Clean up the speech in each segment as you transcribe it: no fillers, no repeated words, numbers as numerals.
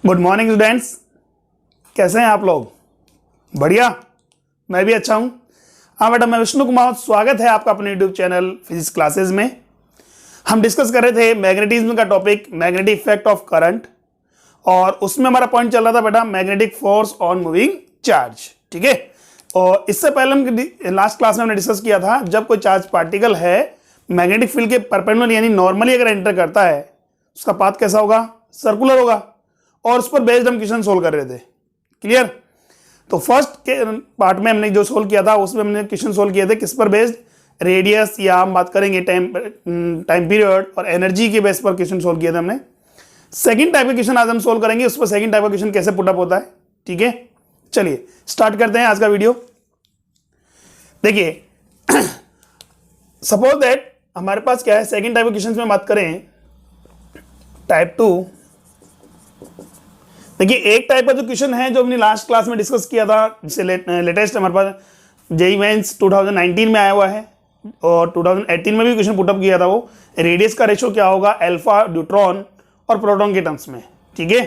Good morning students, कैसे हैं आप लोग? बढ़िया, मैं भी अच्छा हूं। हाँ बेटा, मैं विष्णु कुमार, स्वागत है आपका अपने यूट्यूब चैनल फिजिक्स क्लासेस में। हम डिस्कस कर रहे थे मैग्नेटिज्म का topic, magnetic effect of current, और उसमें हमारा पॉइंट चल रहा था बेटा magnetic force on moving charge. ठीक है, और इससे पहले हम लास्ट क्लास में हमने डिस्कस किया था, जब कोई चार्ज पार्टिकल है मैग्नेटिक फील्ड के परपेंडिकुलर यानी नॉर्मली अगर एंटर करता है, उसका पाथ कैसा होगा? सर्कुलर होगा, और उस पर बेस्ड हम क्वेश्चन सोल्व कर रहे थे। क्लियर? तो फर्स्ट के पार्ट में हमने जो सोल्व किया था उसमें हमने क्वेश्चन सोल्व किए थे किस पर बेस्ड? रेडियस, या हम बात करेंगे टाइम पीरियड और एनर्जी के बेस पर क्वेश्चन सोल्व किए थे हमने। सेकंड टाइप का क्वेश्चन आज हम सोल्व करेंगे, उस पर सेकंड टाइप का क्वेश्चन कैसे पुटअप होता है। ठीक है, चलिए स्टार्ट करते हैं आज का वीडियो। देखिए सपोज दैट हमारे पास क्या है, सेकंड टाइप के क्वेश्चन में बात करें टाइप 2। देखिए एक टाइप का जो क्वेश्चन है जो हमने लास्ट क्लास में डिस्कस किया था, जिससे लेटेस्ट हमारे पास जेईई मेंस 2019 में आया हुआ है, और 2018 में भी क्वेश्चन पुटअप किया था। वो रेडियस का रेशो क्या होगा अल्फा न्यूट्रॉन और प्रोटॉन के टर्म्स में। ठीक है,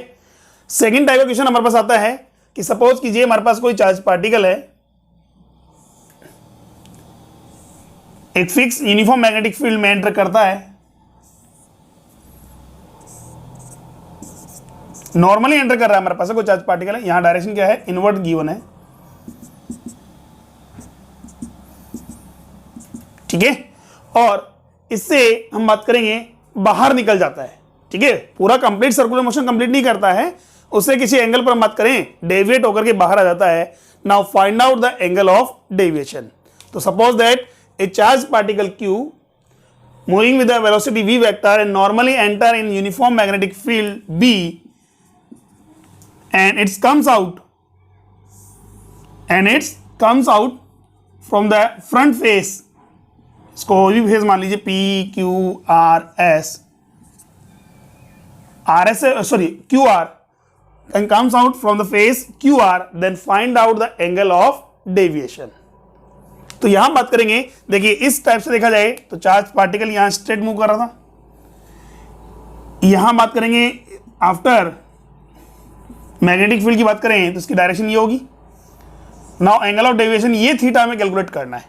सेकंड टाइप का क्वेश्चन हमारे पास आता है कि सपोज कीजिए हमारे पास कोई चार्ज पार्टिकल है, एक फिक्स यूनिफॉर्म मैग्नेटिक फील्ड में एंटर करता है, नॉर्मली एंटर कर रहा है हमारे पास कोई चार्ज पार्टिकल है। यहां डायरेक्शन क्या है? इनवर्ट गिवन है। ठीक है, और इससे हम बात करेंगे बाहर निकल जाता है। ठीक है, पूरा कंप्लीट सर्कुलर मोशन कंप्लीट नहीं करता है, उससे किसी एंगल पर हम बात करें डेविएट होकर के बाहर आ जाता है। Now find out the angle of deviation. तो suppose that a charge particle Q moving with the velocity v vector and normally enter in uniform magnetic field B and it comes out from the front face। इसको भी face मान लीजिए P Q R S QR, and comes out from the face QR, then find out the angle of deviation। तो यहां बात करेंगे, देखिए इस टाइप से देखा जाए तो चार्ज पार्टिकल यहां स्ट्रेट मूव कर रहा था। यहां बात करेंगे आफ्टर मैग्नेटिक फील्ड की बात करें तो इसकी डायरेक्शन ये होगी। नाउ एंगल ऑफ डेविएशन ये थीटा में कैलकुलेट करना है,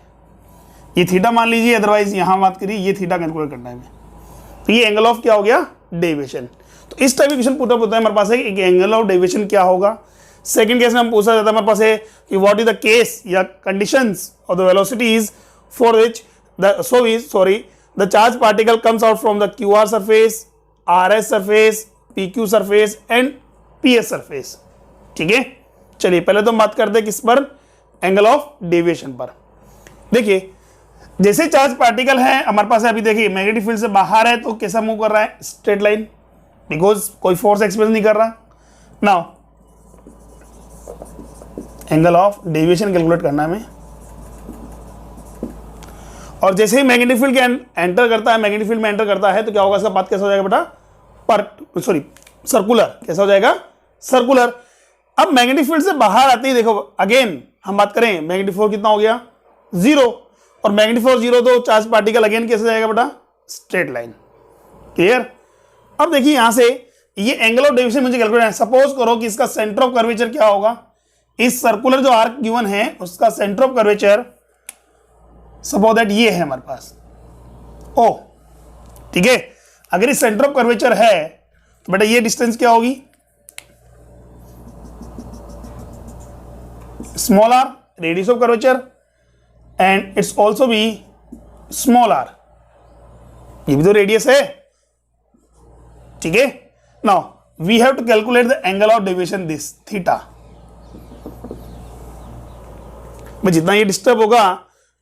ये थीटा मान लीजिए, अदरवाइज यहां बात करिए ये थीटा कैलकुलेट करना है हमें। तो ये एंगल ऑफ क्या हो गया? डेविएशन। तो इस टाइप के क्वेश्चन पुटअप होता है हमारे पास है कि एंगल ऑफ डेविएशन क्या होगा। सेकंड केस में हम पूछा जाता है हमारे पास है कि व्हाट इज द केस या conditions of the velocities for which the charge particle comes out from the QR surface, RS surface, PQ surface and PS surface. ठीक है, चलिए पहले तो हम बात करते हैं किस पर? एंगल ऑफ डेविएशन पर। देखिए जैसे चार्ज पार्टिकल है हमारे पास है, अभी देखिए मैग्नेटिक फील्ड से बाहर है तो कैसा मूव कर रहा है? स्ट्रेट लाइन, बिकॉज कोई फोर्स एक्सपीरियंस नहीं कर रहा। Now angle of deviation calculate करना है हमें, और जैसे ही मैग्नेटिक फील्ड के एंटर करता है, मैग्नेटिक फील्ड में एंटर करता है तो क्या होगा? इसका पाथ कैसा हो जाएगा बेटा? सर्कुलर। कैसा हो जाएगा? सर्कुलर। अब मैग्नेटिक फील्ड से बाहर आते ही देखो अगेन हम बात करें मैग्नेटिक फोर्स कितना हो गया? 0, और मैग्नेटिक फोर्स 0 तो चार्ज पार्टिकल अगेन कैसे जाएगा बेटा? Straight line. क्लियर? अब देखिए यहां से ये एंगल ऑफ डेविएशन मुझे कैलकुलेट है। सपोज करो कि इसका सेंटर ऑफ कर्वेचर क्या होगा? इस सर्कुलर जो आर्क गिवन है उसका centre of curvature suppose that ये है हमारे पास O। ठीक है, अगर इस सेंटर ऑफ कर्वेचर है तो बेटा ये डिस्टेंस क्या होगी? Small r, radius of curvature, and it's also be small r, ये भी तो रेडियस है। ठीक है, now we have to calculate the angle of deviation this theta. जितना ये डिस्टर्ब होगा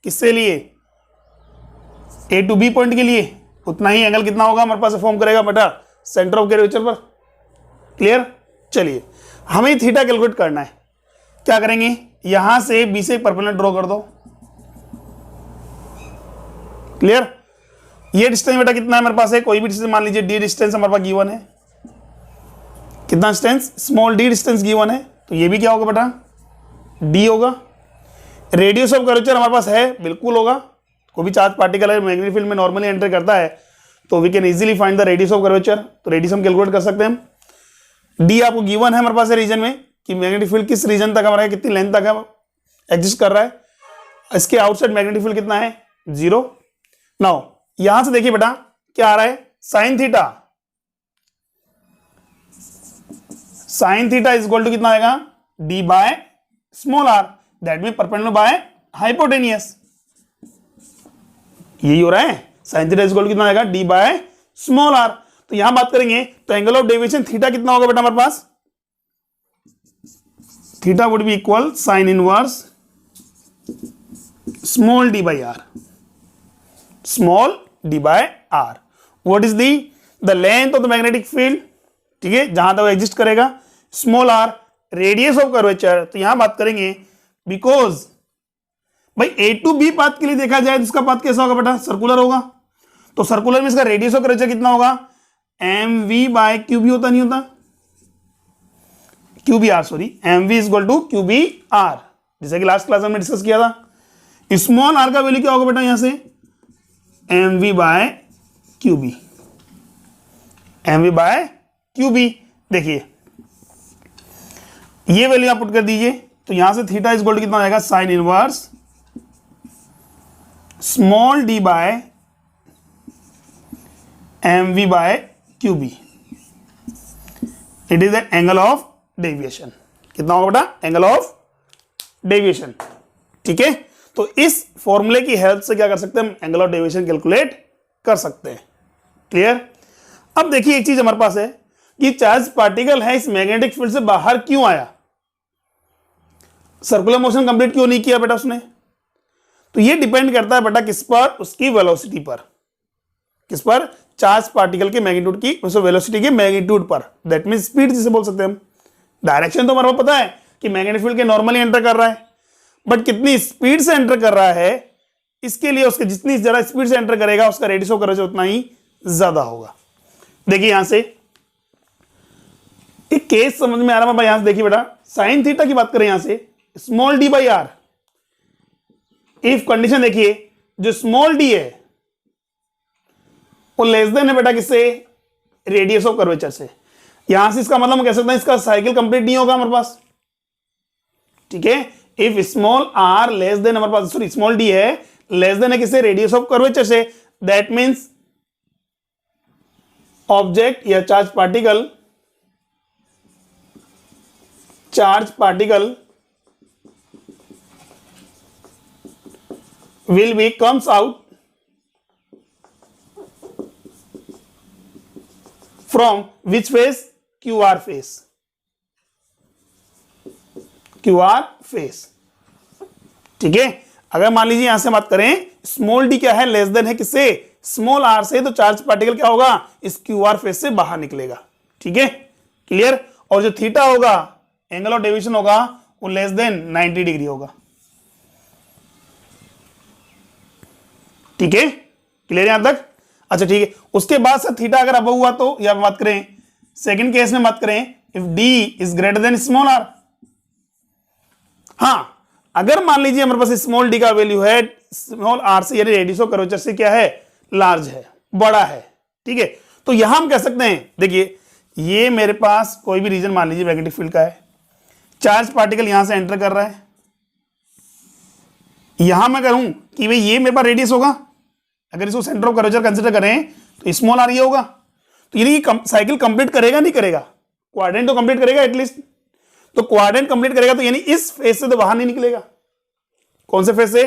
किससे लिए? A to B पॉइंट के लिए, उतना ही एंगल कितना होगा हमारे पास फॉर्म करेगा बेटा? सेंटर ऑफ कर्वेचर पर। क्लियर? चलिए हमें थीटा कैलकुलेट करना है। क्या करेंगे? यहां से B से परपेंडिकुलर ड्रॉ कर दो। क्लियर? ये डिस्टेंस बेटा कितना है हमारे पास है? कोई भी डिस्टेंस मान लीजिए D डिस्टेंस हमारे पास गिवन है। कितना distance? Small d distance given है, तो ये भी क्या होगा बेटा? D होगा। रेडियस ऑफ कर्वेचर हमारे पास है, बिल्कुल होगा। कोई भी चार्ज पार्टिकल है मैग्नेटिक फील्ड में नॉर्मली एंटर करता है तो we can easily find the radius of curvature. तो रेडियस हम कैलकुलेट कर सकते हैं हम। डी आपको गिवन है हमारे पास रीजन में कि मैग्नेटिक फील्ड किस रीजन तक हमारा है, कितनी लेंथ तक है एग्जिस्ट कर रहा है। इसके आउटसाइड मैग्नेटिक फील्ड कितना है 0। नाउ यहां से देखिए बेटा क्या आ रहा है sine theta, sine theta is equal to कितना आएगा D by small R, that mean perpendicular by hypotenuse. यही हो रहा है, sine theta is equal to कितना आएगा डी बाय स्मॉल आर। तो यहां बात करेंगे तो एंगल ऑफ डेविएशन थीटा कितना होगा बेटा हमारे पास, theta would be equal sine inverse small D by r, small D by r. What is the length of the magnetic field, ठीक है, जहां तक एग्जिस्ट करेगा, small r radius of curvature. तो यहां बात करेंगे बिकॉज भाई ए टू बी पाथ के लिए देखा जाए तो इसका पाथ कैसा होगा बेटा सर्कुलर होगा। तो सर्कुलर में इसका रेडियस ऑफ कर्वेचर कितना होगा M we by Q B होता नहीं होता, Q B R sorry, M V is equal to Q B R, जैसे कि लास्ट क्लास में डिस्कस किया था। स्मॉल आर का वैल्यू क्या होगा बेटा यहां से M we by Q B, M we by Q B. देखिए ये वैल्यू आप पुट कर दीजिए तो यहां से थीटा इज इक्वल टू कितना आएगा sine inverse small D by M we by Q B, it is the angle of deviation. कितना होगा बेटा एंगल ऑफ डेविएशन, ठीक है। तो इस फॉर्मूले की हेल्प से क्या कर सकते हैं हम एंगल ऑफ डेविएशन कैलकुलेट कर सकते हैं। क्लियर। अब देखिए एक चीज हमारे पास है कि चार्ज पार्टिकल है इस मैग्नेटिक फील्ड से बाहर क्यों आया, सर्कुलर मोशन कंप्लीट क्यों नहीं किया बेटा उसने। तो ये डिपेंड करता है बेटा किस पर, उसकी वेलोसिटी पर, किस पर, चार्ज पार्टिकल के मैग्नीट्यूड की, उस वेलोसिटी के मैग्नीट्यूड पर, दैट मीन स्पीड जिसे बोल सकते हैं हम। डायरेक्शन तो हमारे को पता है कि मैग्नेटिक फील्ड के नॉर्मली एंटर कर रहा है, बट कितनी स्पीड से एंटर कर रहा है इसके लिए उसके जितनी ज्यादा स्पीड से एंटर करेगा उसका रेडियस ऑफ कर्वेचर उतना ही ज्यादा होगा। देखिए यहां से एक केस समझ में आ रहा है, यहां से देखिए बेटा साइन थीटा की बात करें यहां से small D by R, if condition देखिए जो स्मॉल डी है वो लेस देन है बेटा किससे, रेडियस ऑफ कर्वेचर से। यहां से इसका मतलब कह सकते हैं इसका साइकिल कंप्लीट नहीं होगा हमारे पास, ठीक है। If small R less than हमारे पास सॉरी स्मॉल डी है लेस देन है किससे, रेडियस ऑफ कर्वेचर से, दैट मींस ऑब्जेक्ट या charge particle will be comes out from which phase, QR phase, QR phase, ठीक है। अगर मान लीजिए यहां से बात करें स्मॉल डी क्या है लेस देन है किससे, स्मॉल आर से, तो चार्ज पार्टिकल क्या होगा इस QR फेज से बाहर निकलेगा, ठीक है। क्लियर। और जो थीटा होगा एंगल ऑफ डेविएशन होगा वो लेस देन 90 डिग्री होगा, ठीक है। क्लियर यहां तक। अच्छा ठीक है, उसके बाद सर थीटा अगर अब हुआ तो या बात करें सेकंड केस में बात करें if D is greater than small R. हां अगर मान लीजिए हमारे पास स्मॉल डी का वैल्यू है स्मॉल आर से यानी रेडियस ऑफ कर्वेचर से क्या है लार्ज है, बड़ा है, ठीक है। तो यहां हम कह सकते हैं देखिए ये मेरे पास कोई भी रीजन मान लीजिए मैग्नेटिक फील्ड का है, चार्ज पार्टिकल यहां से एंटर कर रहा है, यहां मैं कहूं कि भाई ये मेरे पास रेडियस होगा, अगर इसको सेंटर ऑफ कर्वेचर कंसीडर करें तो स्मॉल आर ये होगा, तो यानी साइकिल कंप्लीट करेगा नहीं करेगा, क्वाड्रेंट तो कंप्लीट करेगा एटलीस्ट। तो क्वाड्रेंट कंप्लीट करेगा तो यानी इस फेज से तो बाहर नहीं निकलेगा, कौन से फेज से,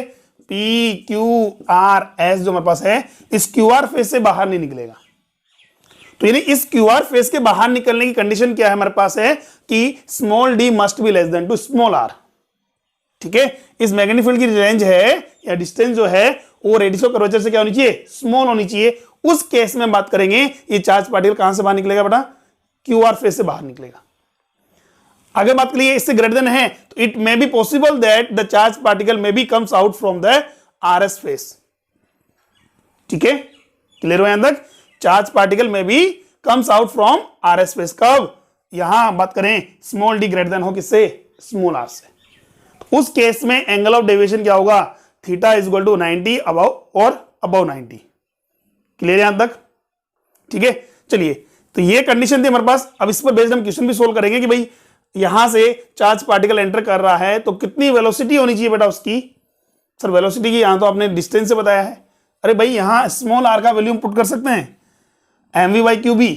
पी क्यू आर एस जो हमारे पास है इस क्यू आर फेज से बाहर नहीं निकलेगा। तो यानी इस क्यू आर फेज के बाहर निकलने की कंडीशन क्या है हमारे पास है कि small D must be less than two small R, ठीक है। इस मैग्नेटिक फील्ड की रेंज है या डिस्टेंस जो है वो रेडियस ऑफ कर्वेचर से क्या होनी चाहिए, स्मॉल होनी चाहिए। उस केस में बात करेंगे ये चार्ज पार्टिकल कहां से बाहर निकलेगा बेटा, क्यू आर फेज से बाहर निकलेगा। अगर बात करिए इससे ग्रेटर देन है तो it may be possible that the charge particle may be comes out from the R S phase, ठीक है। क्लियर हो यहां तक, charge particle may be comes out from R S phase, कब, यहां बात करें स्मॉल डी ग्रेटर देन हो किससे, स्मॉल आर से। उस केस में एंगल ऑफ डेविएशन क्या होगा, theta is equal to 90 above और अबव 90। क्लियर यहां तक, ठीक है। चलिए तो ये कंडीशन थी हमारे पास। अब इस पर बेस्ड हम क्वेश्चन भी सोल्व करेंगे कि भाई यहां से चार्ज पार्टिकल एंटर कर रहा है तो कितनी वेलोसिटी होनी चाहिए बेटा उसकी। सर वेलोसिटी की यहां तो आपने डिस्टेंस से बताया है। अरे भाई यहां स्मॉल आर का वैल्यू पुट कर सकते हैं, M V by Q B,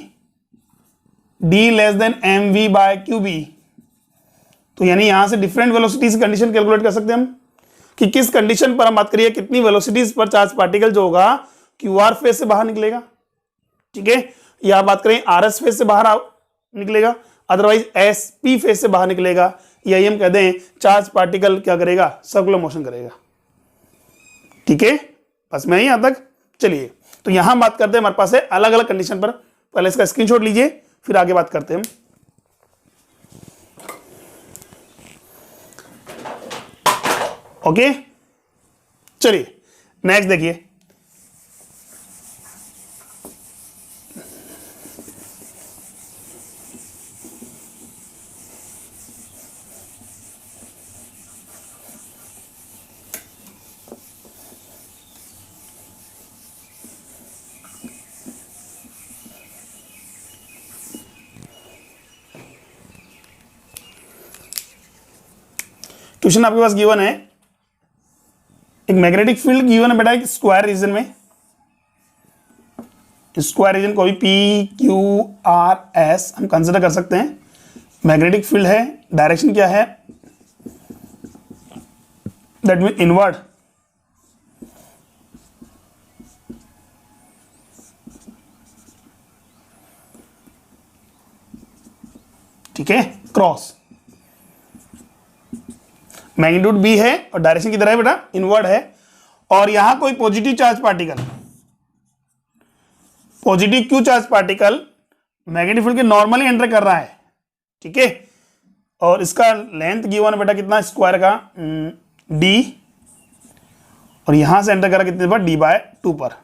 D less than M we by Q B. तो यानी यहां से डिफरेंट वेलोसिटी की कंडीशन कैलकुलेट कर सकते हैं हम कि किस कंडीशन पर हम बात करिए कितनी वेलोसिटीज पर चार्ज पार्टिकल जो होगा क्यू आर फेज से बाहर निकलेगा। ठीक है, या बात करें आर एस फेज से बाहर निकलेगा, अदरवाइज एस पी फेज से बाहर निकलेगा, या हम कह दें चार्ज पार्टिकल क्या करेगा, सर्कुलर मोशन करेगा। ठीक है, बस मैं यहां तक। चलिए तो यहां बात करते हैं हमारे पास है अलग अलग कंडीशन पर। पहले इसका स्क्रीनशॉट लीजिए फिर आगे बात करते हैं हम। ओके चलिए नेक्स्ट देखिए, क्वेश्चन आपके पास गिवन है, एक मैग्नेटिक फील्ड गिवन है बेटा एक स्क्वायर रीजन में। स्क्वायर रीजन को भी पी क्यू आर एस हम कंसिडर कर सकते हैं। मैग्नेटिक फील्ड है, डायरेक्शन क्या है, दैट मीन इनवर्ड। ठीक है, क्रॉस मैग्नीट्यूड बी है और डायरेक्शन किधर है बेटा, इनवर्ड है। और यहां कोई positive charge particle, positive Q charge particle magnetic field के नॉर्मली एंटर कर रहा है। ठीक है, और इसका लेंथ गिवन है बेटा कितना, स्क्वायर का डी, और यहां से एंटर कर रहा है कितने पर, डी बाय 2 पर।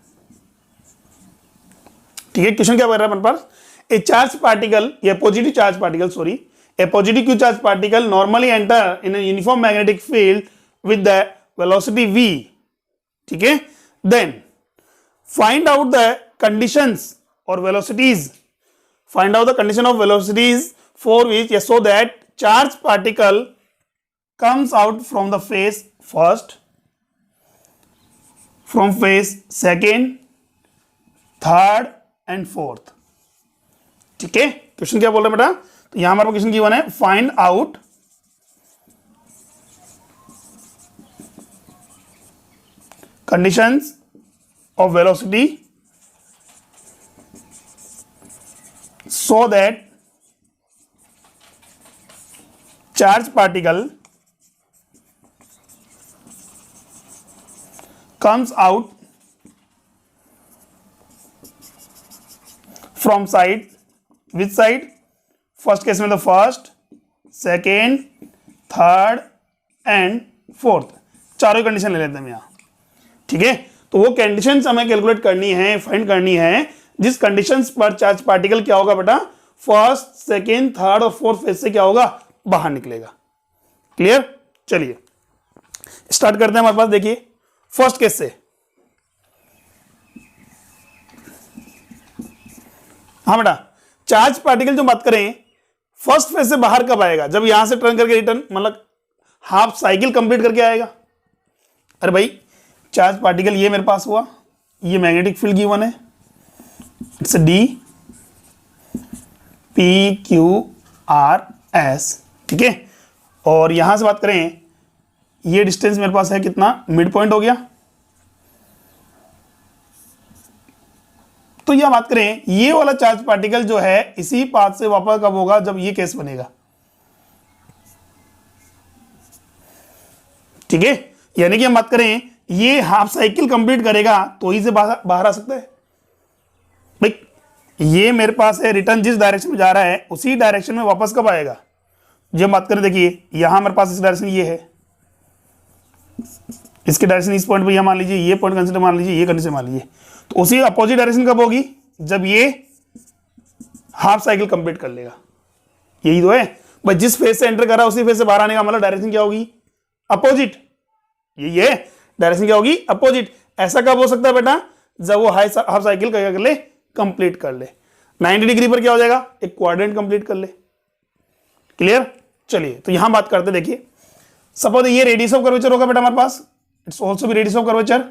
ठीक है, क्वेश्चन क्या कर रहा है अपने पास, ए चार्ज पार्टिकल, या positive charge particle sorry, a positive q charge particle normally enter in a uniform magnetic field with the velocity v. ठीक है, then find out the conditions or velocities, find out the condition of velocities for which, yes, so that charge particle comes out from the phase first, from phase second, third and fourth. ठीक है, question क्या बोल रहे हैं बेटा, तो यहां हमारे क्वेश्चन गिवन है, find out conditions of velocity so that charge particle comes out from side, which side, first case में तो first, second, third and fourth, चारों कंडीशन ले लेते हैं यहाँ। ठीक है, तो वो कंडीशंस हमें कैलकुलेट करनी है, फाइंड करनी है, जिस कंडीशंस पर चार्ज पार्टिकल क्या होगा बेटा, फर्स्ट, सेकेंड, थर्ड और फोर्थ फेज से क्या होगा, बाहर निकलेगा। क्लियर, चलिए स्टार्ट करते हैं। हमारे पास देखिए फर्स्ट केस से, हाँ बेटा चार्ज पार्टिकल जो बात करें फर्स्ट फेज से बाहर कब आएगा, जब यहां से टर्न करके रिटर्न, मतलब हाफ साइकिल कंप्लीट करके आएगा। अरे भाई चार्ज पार्टिकल ये मेरे पास हुआ, ये मैग्नेटिक फील्ड गिवन है, it's D P Q R S. ठीक है, और यहां से बात करें ये डिस्टेंस मेरे पास है कितना, मिड पॉइंट हो गया। तो यह बात करें ये वाला चार्ज पार्टिकल जो है इसी पाथ से वापस कब होगा, जब ये केस बनेगा। ठीक है, यानी कि हम बात करें ये हाफ साइकिल कंप्लीट करेगा तो ही से बाहर आ सकता है। भाई ये मेरे पास है रिटर्न जिस डायरेक्शन में जा रहा है उसी डायरेक्शन में वापस कब आएगा, जब बात करें देखिए यहां मेरे पास इस डायरेक्शन ये है, इसके डायरेक्शन इस पॉइंट पे यह मान लीजिए, ये पॉइंट कंसीडर मान लीजिए, ये कंसीडर मान लीजिए, तो उसी अपोजिट डायरेक्शन कब होगी, जब ये हाफ साइकिल कंप्लीट कर लेगा। यही तो है भाई, जिस फेज से एंटर कर रहा है उसी फेज से बाहर आने का मतलब डायरेक्शन क्या होगी, अपोजिट। ये डायरेक्शन क्या होगी, अपोजिट। ऐसा कब हो सकता है बेटा, जब वो हाफ साइकिल कर ले, कंप्लीट कर ले। 90 डिग्री पर क्या हो जाएगा, एक क्वाड्रेंट कंप्लीट कर ले। क्लियर। चलिए तो यहां बात करते, देखिए सपोज ये रेडियस ऑफ कर्वेचर होगा बेटा हमारे पास, इट्स ऑल्सो भी रेडियस ऑफ कर्वेचर।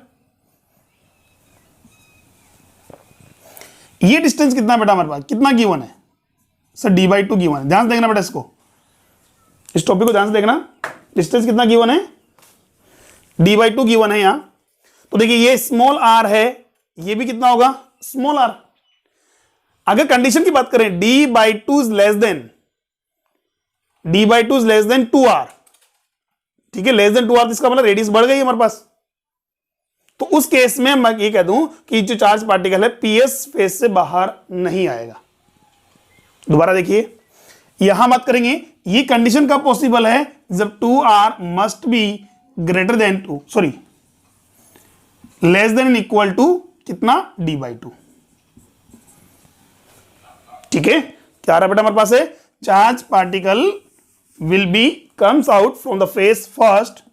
ये डिस्टेंस कितना बेटा हमारे पास, कितना गिवन है सर, d/2 गिवन है। ध्यान से देखना बेटा इसको, इस टॉपिक को ध्यान से देखना। डिस्टेंस कितना गिवन है, d/2 गिवन है यहां। तो देखिए ये स्मॉल r है, ये भी कितना होगा स्मॉल r। अगर कंडीशन की बात करें d/2 is less than, d/2 is less than 2r, ठीक है, लेस देन 2r, तो इसका मतलब रेडियस बढ़ गई हमारे पास। तो उस केस में मैं ये कह दूं कि जो चार्ज पार्टिकल है पीएस फेस से बाहर नहीं आएगा। दोबारा देखिए यहां बात करेंगे, ये कंडीशन कब पॉसिबल है, जब 2r must be greater than 2, sorry less than equal to कितना d/2। ठीक है, क्या रहा बेटा हमारे पास है, charge particle will B comes out from the face first,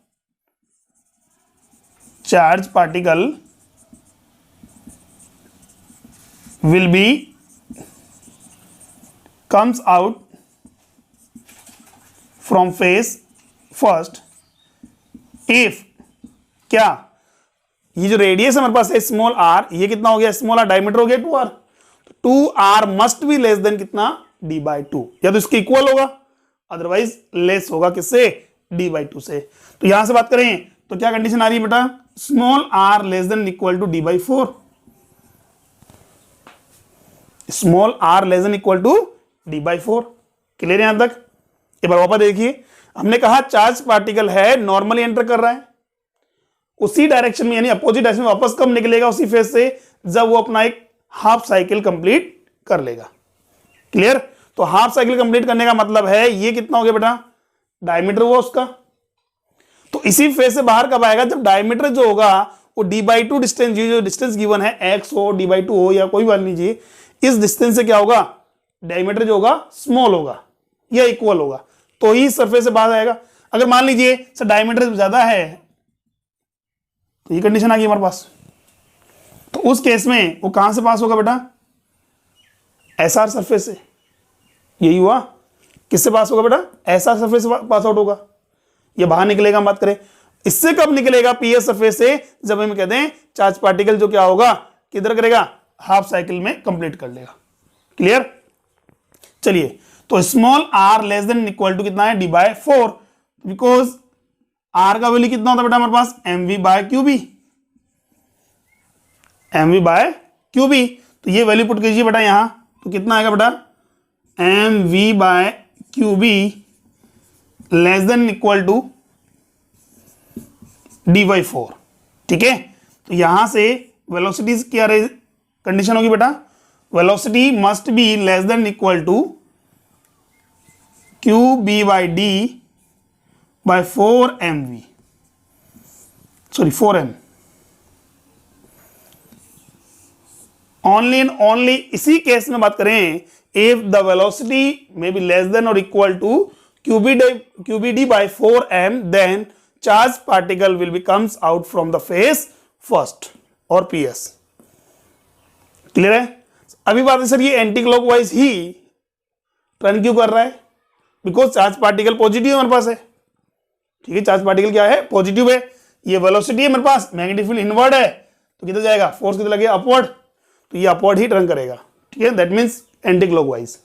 charge particle will be comes out from face first if क्या, ये जो रेडियस है हमारे पास है स्मॉल r, ये कितना हो गया स्मॉल r, डायमीटर हो गया 2r, 2r must be less then कितना d/2, या तो इसके इक्वल होगा अदरवाइज लेस होगा किससे, d/2 से। तो यहां से बात करें तो क्या कंडीशन आ रही है बेटा, small r less than equal to d/4, small r less than equal to d/4। Clear है यहां तक। एक बार वापस देखिए, हमने कहा चार्ज पार्टिकल है नॉर्मली एंटर कर रहा है, उसी डायरेक्शन में यानी अपोजिट डायरेक्शन में वापस कब निकलेगा उसी फेज से, जब वो अपना एक हाफ साइकिल कंप्लीट कर लेगा। क्लियर। तो हाफ साइकिल कंप्लीट करने का मतलब है ये कितना हो गया बेटा, डायमीटर हुआ उसका। तो इसी फेज से बाहर कब आएगा, जब डायमीटर जो होगा वो d/2 डिस्टेंस, जो डिस्टेंस गिवन है x हो d/2 हो या कोई मान लीजिए, इस डिस्टेंस से क्या होगा, डायमीटर जो होगा स्मॉल होगा या इक्वल होगा, तो ही सरफेस से बाहर आएगा। अगर मान लीजिए सर डायमीटर ज्यादा है, तो ये कंडीशन आ गई हमारे पास, तो उस केस में वो कहां से पास होगा बेटा, SR सरफेस से। यही हुआ, किससे पास होगा बेटा, SR सरफेस से पास आउट होगा, ये बाहर निकलेगा। हम बात करें इससे कब निकलेगा, पीएस सरफेस से, जब हम कहते हैं चार्ज पार्टिकल जो क्या होगा, किधर करेगा, हाफ साइकिल में कंप्लीट कर लेगा। क्लियर। चलिए तो small r less than equal to कितना है, d/4, बिकॉज r का वैल्यू कितना होता है बेटा हमारे पास, mv/qb, mv/qb। तो ये वैल्यू पुट कीजिए बेटा यहां, तो कितना आएगा बेटा, mv/qb less than equal to d/4। ठीक है, तो यहां से वेलोसिटी क्या कंडीशन होगी बेटा, velocity must be less than equal to qb/d/4mv, sorry 4m। Only and only इसी केस में बात करें, if the velocity may be less than और equal to qbd/4m, then charge particle will be comes out from the face first और PS। Clear है। अभी बात है सर ये एंटी क्लॉकवाइज ही टर्न क्यों कर रहा है, बिकॉज चार्ज पार्टिकल पॉजिटिव हमारे पास है। ठीक है, चार्ज पार्टिकल क्या है, पॉजिटिव है, ये वेलोसिटी है मेरे पास, मैग्नेटिक फील्ड इनवर्ड है, तो किधर जाएगा, फोर्स किधर लगेगा, अपवर्ड, तो ये अपवर्ड ही टर्न करेगा। ठीक है, दैट मीन्स एंटी क्लॉकवाइज।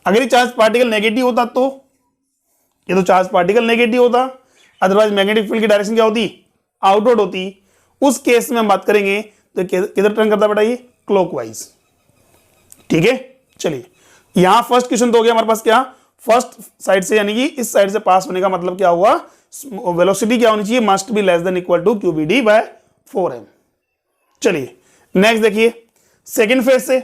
अगर ये चार्ज पार्टिकल नेगेटिव होता तो, ये तो चार्ज पार्टिकल नेगेटिव होता, अदरवाइज मैग्नेटिक फील्ड की डायरेक्शन क्या होती, आउटवर्ड होती। उस केस में हम बात करेंगे तो किधर टर्न करता बेटा, ये क्लॉकवाइज। ठीक है, चलिए यहां फर्स्ट क्वेश्चन तो हो गया हमारे पास, क्या फर्स्ट साइड से यानी कि इस साइड से पास होने का मतलब क्या हुआ, वेलोसिटी क्या होनी चाहिए, must be less than equal to qbd/4m। चलिए नेक्स्ट देखिए, सेकंड फेज से,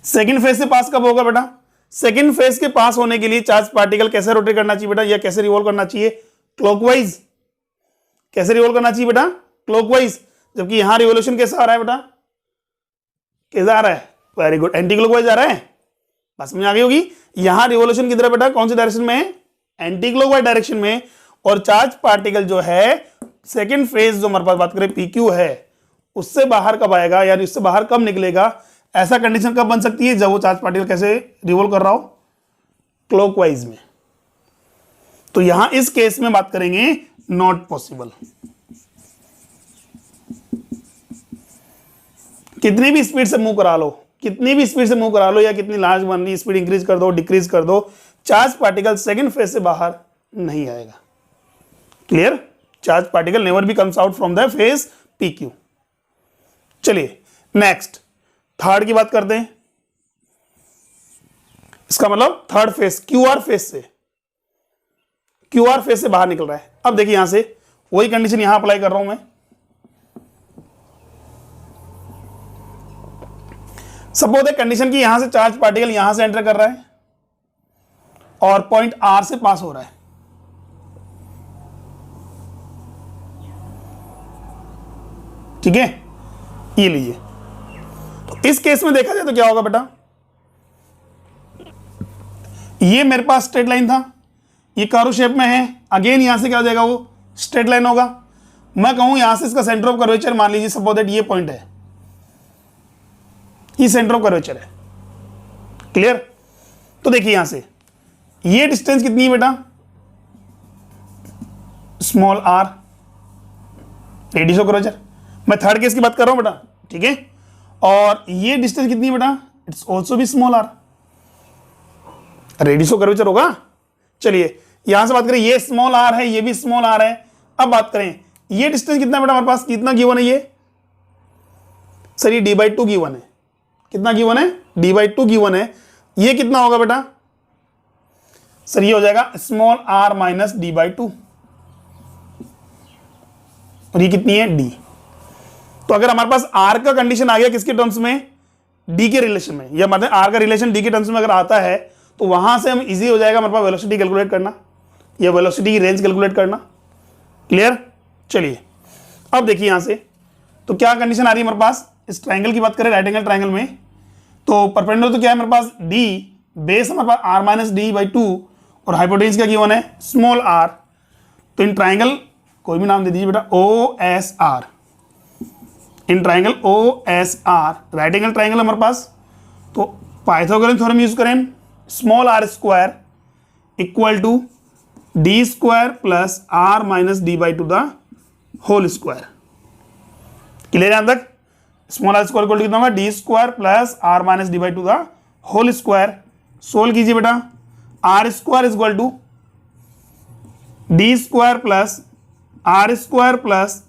सेकंड फेज से पास कब होगा बेटा, सेकंड फेज के पास होने के लिए चार्ज पार्टिकल कैसे रोटेट करना चाहिए बेटा, या कैसे रिवॉल्व करना चाहिए, क्लॉकवाइज। कैसे रिवॉल्व करना चाहिए बेटा, क्लॉकवाइज, जबकि यहां रिवोल्यूशन कैसा आ रहा है बेटा, कैसा आ रहा है, वेरी गुड, एंटी क्लॉकवाइज आ रहा है। बस समझ आ गई होगी, यहां रिवोल्यूशन किधर है बेटा, कौन सी डायरेक्शन में है, एंटी क्लॉकवाइज डायरेक्शन में। और चार्ज पार्टिकल जो है सेकंड फेज जो हमारे पास बात करें PQ है, उससे बाहर कब आएगा, यानी उससे बाहर कब निकलेगा, ऐसा कंडीशन कब बन सकती है, जब वो चार्ज पार्टिकल कैसे रिवॉल्व कर रहा हो, क्लॉकवाइज में। तो यहां इस केस में बात करेंगे नॉट पॉसिबल। कितनी भी स्पीड से मूव करा लो, कितनी भी स्पीड से मूव करा लो, या कितनी लार्ज मान ली स्पीड इंक्रीज कर दो, डिक्रीज कर दो, चार्ज पार्टिकल सेकंड फेज से बाहर नहीं आएगा। क्लियर? चार्ज पार्टिकल नेवर भी comes out from the phase P Q. चलिए नेक्स्ट थर्ड की बात करते हैं। इसका मतलब third phase Q R phase से, क्यू आर फेज से बाहर निकल रहा है। अब देखिए यहां से वही कंडीशन यहां अप्लाई कर रहा हूं मैं। सपोज है कंडीशन की यहां से चार्ज पार्टिकल यहां से एंटर कर रहा है और पॉइंट आर से पास हो रहा है। ठीक है, ये लीजिए। तो इस केस में देखा जाए तो क्या होगा बेटा, ये मेरे पास स्ट्रेट लाइन था, ये कर्व शेप में है, अगेन यहां से क्या हो जाएगा, वो स्ट्रेट लाइन होगा। मैं कहूं यहां से इसका सेंटर ऑफ कर्वेचर मान लीजिए सपोज दैट ये पॉइंट है, ये सेंटर ऑफ कर्वेचर है। क्लियर? तो देखिए यहां से ये डिस्टेंस कितनी है बेटा, small r, radius of curvature. मैं थर्ड केस की बात कर रहा हूं बेटा, ठीक है। और ये डिस्टेंस कितनी है बेटा, इट्स ऑल्सो भी small r, radius of curvature होगा। चलिए यहां से बात करें, ये स्मॉल आर है, ये भी स्मॉल आर है। अब बात करें ये डिस्टेंस कितना बेटा हमारे पास, कितना गिवन है ये, सर ये d/2 गिवन है। कितना गिवन है, d/2 गिवन है। ये कितना होगा बेटा, सर ये हो जाएगा स्मॉल आर माइनस d/2, और ये कितनी है, d। तो अगर हमारे पास r का कंडीशन आ गया किसके टर्म्स में, d के रिलेशन में, या मतलब r का रिलेशन d के टर्म्स में अगर आता है, तो वहां से हम इजी हो जाएगा हमारे पास वेलोसिटी कैलकुलेट करना या वेलोसिटी की रेंज कैलकुलेट करना। क्लियर? चलिए अब देखिए यहां से तो क्या कंडीशन आ रही है हमारे पास, इस ट्रायंगल की बात करें, राइट एंगल ट्रायंगल में, तो परपेंडिकुलर तो क्या है हमारे पास, d, बेस हमारे पास r माइनस d/2, और हाइपोटेन्यूज क्या गिवन है, स्मॉल r। तो इन ट्रायंगल कोई भी नाम दे दीजिए बेटा, OSR, in triangle OSR, right angle triangle हमारे पास। तो पाइथागोरस थ्योरम यूज करें, small r square equal to d square plus r minus d/2 the whole square. Clear यहां तक? Small r square equal to कितना होगा, d square plus r minus d/2 the whole square. Solve कीजिए बेटा, r square is equal to d square plus r square plus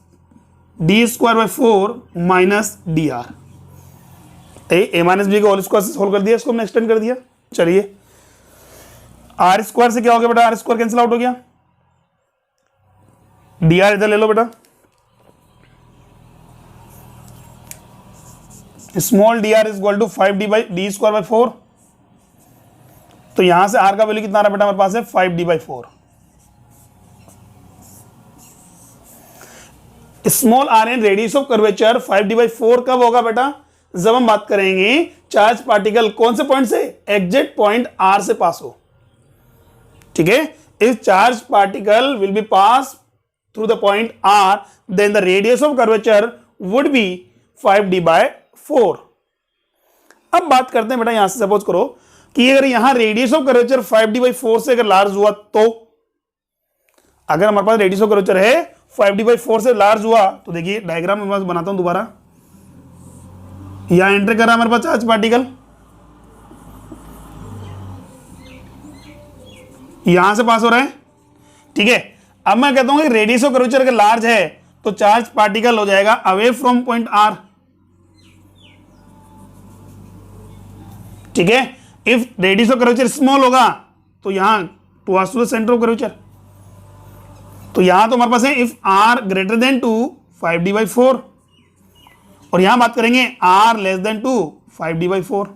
d square by 4 minus dr। A minus B का whole square से solve कर दिया, इसको हमने extend कर दिया। चलिए आर स्क्वायर से क्या हो गया बेटा, आर स्क्वायर कैंसिल आउट हो गया, dr इधर ले लो बेटा, small dr is equal to 5d square by 4। तो यहां से r का वैल्यू कितना आ रहा बेटा हमारे पास है, 5d/4। Small r and radius of curvature 5d/4 कब होगा बेटा, जब हम बात करेंगे चार्ज पार्टिकल कौन से पॉइंट से, एग्जैक्ट पॉइंट r से पास हो। ठीक है, if charge particle will be pass through the point r, then the radius of curvature would be 5d/4। अब बात करते हैं बेटा, यहां से सपोज करो कि अगर यहां रेडियस ऑफ कर्वेचर 5d/4 से अगर लार्ज हुआ, तो अगर हमारे पास रेडियस ऑफ कर्वेचर है 5d/4 से लार्ज हुआ, तो देखिए डायग्राम मैं बनाता हूं दोबारा। यहां एंटर कर रहा है हमारे पास चार्ज पार्टिकल, यहां से पास हो रहा है। ठीक है, अब मैं कहता हूं कि रेडियस ऑफ कर्वेचर अगर लार्ज है तो चार्ज पार्टिकल हो जाएगा अवे फ्रॉम पॉइंट r। ठीक है, if radius of curvature small होगा तो यहां towards to the centre of curvature. तो यहां तो हमारे पास है if r greater than 2 5d/4, और यहां बात करेंगे r लेस देन 2 5d/4।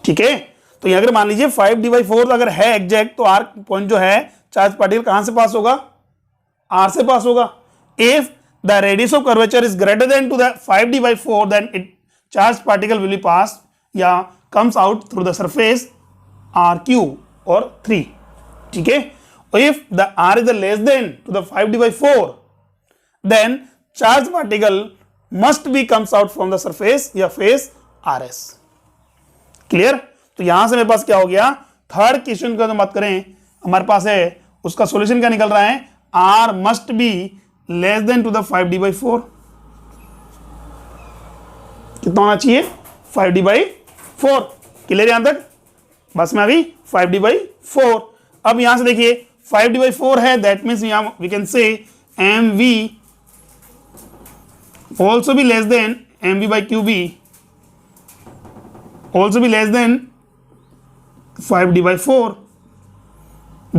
ठीक है, तो यहां अगर मान लीजिए 5d/4 अगर है एग्जैक्ट, तो r पॉइंट जो है चार्ज पार्टिकल कहां से पास होगा, r से पास होगा। If the radius of curvature is greater than to the 5d/4, then it charge particle will be pass या comes out through the surface RQ और 3। ठीक है, if the r is less than to the 5d/4, then charge particle must be comes out from the surface या face R S. Clear? तो यहां से मेरे पास क्या हो गया, थर्ड क्वेश्चन का जो बात करें हमारे पास है, उसका सॉल्यूशन क्या निकल रहा है, r must be less than to the 5d/4। कितना होना चाहिए, 5d/4। क्लियर यहां तक? बस में अभी 5d/4। अब यहां से देखिए 5d/4 है, that means we can say mv also be less than mv/qb also be less than 5d/4.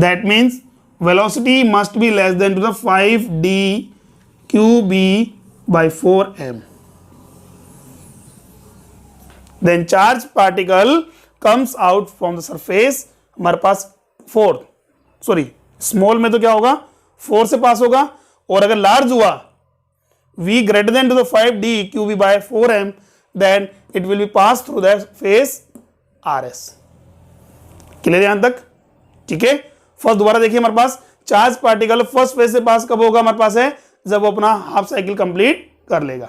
That means velocity must be less than to the 5d qb/4m. Then charge particle comes out from the surface, हमारे पास 4 small में तो क्या होगा 4 से पास होगा, और अगर लार्ज हुआ v greater than to the 5d qb/4m then it will be passed through the face rs. Clear यहां तक? ठीक है। फर्स्ट दोबारा देखिए, हमारे पास चार्ज पार्टिकल फर्स्ट फेज से पास कब होगा, हमारे पास है जब वो अपना हाफ साइकिल कंप्लीट कर लेगा।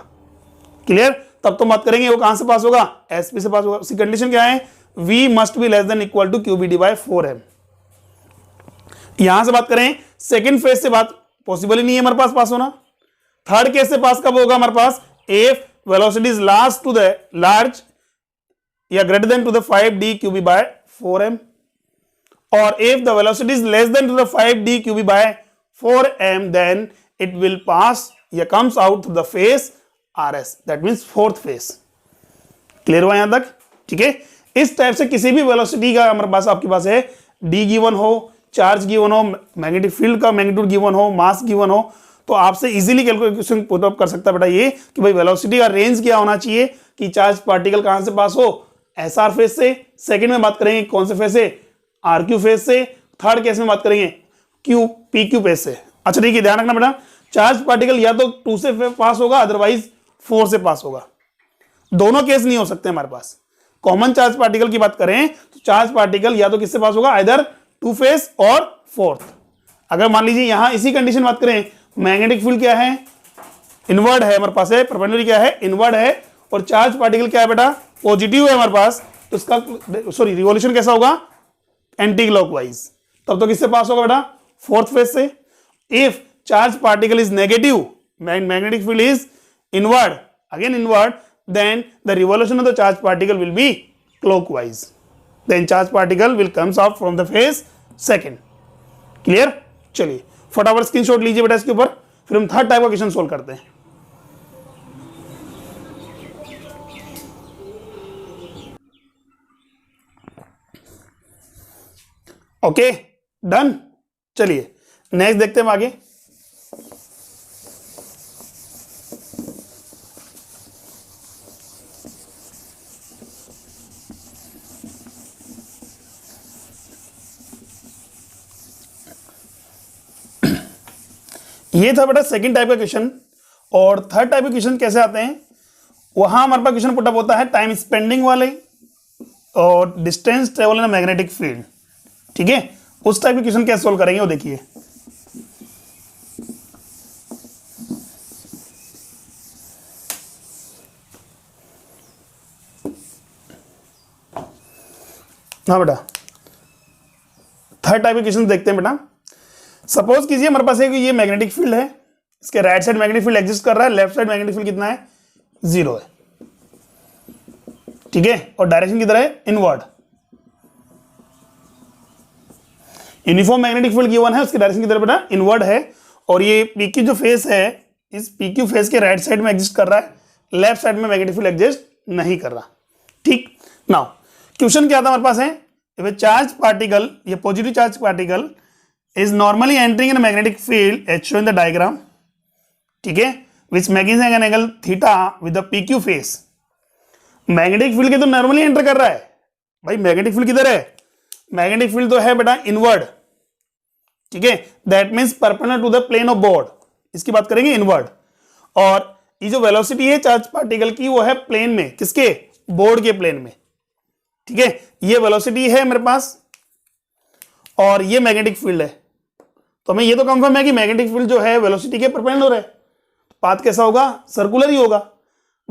क्लियर? तब तो बात करेंगे वो कहां से पास होगा, एसपी से पास होगा। उसकी कंडीशन क्या है, v must be less than equal to qbd/4m। यहां से बात करें सेकंड फेज से बात पॉसिबल ही नहीं है हमारे पास होना। थर्ड केस से पास कब होगा हमारे पास, if velocity is large to the large या greater than to the 5d qb/4m, or if the velocity is less than to the 5d qb/4m then it will pass या comes out through the phase rs, that means fourth phase। Clear हुआ यहां तक? ठीक है। इस type से किसी भी वेलोसिटी का हमारे पास आपके पास है, d गिवन हो, चार्ज गिवन हो, मैग्नेटिक फील्ड का मैग्नीट्यूड गिवन हो, मास गिवन हो, तो आपसे इजीली कैलकुलेशन पुट अप कर सकता है बेटा ये कि भाई वेलोसिटी का रेंज क्या होना चाहिए कि चार्ज पार्टिकल कहां से पास हो, एसआर फेज से। सेकंड में बात करेंगे कौन से फेज से, आरक्यू फेज से। थर्ड केस में बात करेंगे क्यू पीक्यू फेज से। अच्छा ठीक है, ध्यान रखना बेटा, चार्ज पार्टिकल या तो 2 से पास होगा, अदरवाइज 4 से पास होगा। दोनों केस नहीं हो सकते हमारे पास। कॉमन चार्ज पार्टिकल की बात करें तो चार्ज पार्टिकल या तो किससे पास होगा, आइदर 2 फेज और 4th। अगर मान लीजिए यहां इसी कंडीशन बात करें, मैग्नेटिक फील्ड क्या है, इनवर्ड है हमारे पास है, परपेंडिकुलर क्या है, इनवर्ड है, और चार्ज पार्टिकल क्या है बेटा, पॉजिटिव है हमारे पास, तो इसका रिवॉल्यूशन कैसा होगा, एंटी क्लॉकवाइज। तब तो किससे पास होगा बेटा, 4th फेज से। If charge particle is negative, magnetic field is inward, again inward, then the revolution of the charge particle will be clockwise, then charge particle will comes out from the phase second। Clear? चलिए फटाफट screenshot लीजिए बेटा इसके ऊपर, फिर हम third type का question solve करते हैं। Okay done. चलिए नेक्स्ट देखते हैं आगे। ये था बेटा सेकंड टाइप का क्वेश्चन। और थर्ड टाइप के क्वेश्चन कैसे आते हैं, वहां हमारे पास क्वेश्चन पुटअप होता है टाइम स्पेंडिंग वाले और distance travel in magnetic field. ठीक है, उस टाइप के क्वेश्चन कैसे सोल्व करेंगे वो देखिए। हाँ बेटा, थर्ड टाइप के क्वेश्चन देखते हैं बेटा। सपोज कीजिए हमारे पास एक ये मैग्नेटिक फील्ड है, इसके right side magnetic field exist कर रहा है, लेफ्ट साइड मैग्नेटिक फील्ड कितना है, 0 है। ठीक है, और डायरेक्शन किधर है, inward. Uniform magnetic field given है, उसकी डायरेक्शन किधर बेटा, इनवर्ड है। और ये पीक्यू जो फेस है, इस पीक्यू फेस के राइट साइड में एग्जिस्ट कर रहा है, लेफ्ट साइड में मैग्नेटिक फील्ड एग्जिस्ट नहीं कर रहा। ठीक, नाउ क्वेश्चन क्या था हमारे पास है, चार्ज पार्टिकल, ये positive charge particle is normally entering in a magnetic field as shown in the diagram, ठीक है, which makes an angle theta with the PQ phase। Magnetic field के तो नॉर्मली एंटर कर रहा है भाई, मैग्नेटिक फील्ड किधर है, मैग्नेटिक फील्ड तो है बेटा इनवर्ड। ठीक है, that means perpendicular to the plane of board, इसकी बात करेंगे इनवर्ड। और ये जो वेलोसिटी है चार्ज पार्टिकल की वो है प्लेन में, किसके, बोर्ड के प्लेन में। ठीक है, ये वेलोसिटी है मेरे पास और ये मैग्नेटिक फील्ड है। तो हमें ये तो कंफर्म है कि मैग्नेटिक फील्ड जो है वेलोसिटी के परपेंडिकुलर है, पाथ कैसा होगा, सर्कुलर ही होगा।